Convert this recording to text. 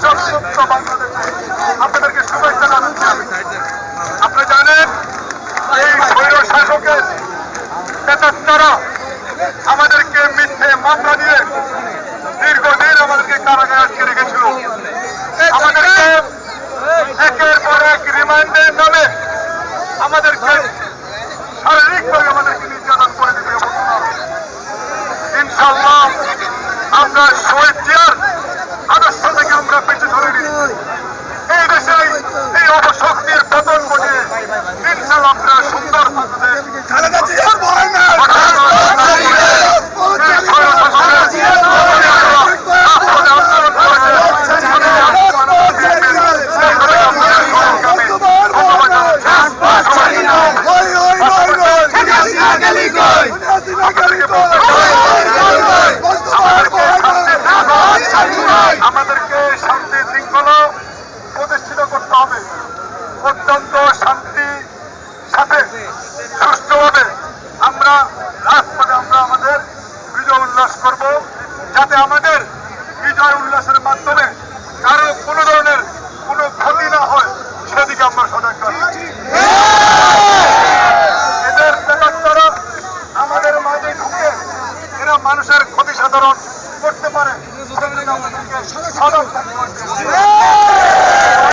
দূষণ মুক্ত বাংলাদেশে আপনাদেরকে শুভেচ্ছা জানাচ্ছি। আপনি জানেন এই স্বৈর শাসকের প্রেতাত্মারা আমাদেরকে মিথ্যে মামলা দিয়ে দীর্ঘদিন আমাদেরকে কারাগারে আটকে রেখেছিল। আমাদেরকে একের পর এক রিমান্ডের নামে আমাদেরকে শারীরিকভাবে আমাদেরকে নির্যাতন করে দিতে হবে। ইনশাআল্লাহ আমরা শহীদ জিয়ার আদর্শ থেকে আমরা পিছু ধরিনি। এই দেশে এই অপশক্তির পতন ঘটে ইনশাআল্লাহ আমরা সুন্দর আমাদেরকে শান্তি শৃঙ্খলা প্রতিষ্ঠিত করতে হবে। অত্যন্ত শান্তির সাথে সুষ্ঠুভাবে আমরা রাজপথে আমরা আমাদের বিজয় উল্লাস করব, যাতে আমাদের বিজয় উল্লাসের মাধ্যমে কারো কোনো ধরনের কোনো ক্ষতি না হয় সেদিকে আমরা সজাগ থাকব। এদের প্রেতাত্মারা আমাদের মাঝে ঢুকে এরা মানুষের ক্ষতি সাধন করতে পারে।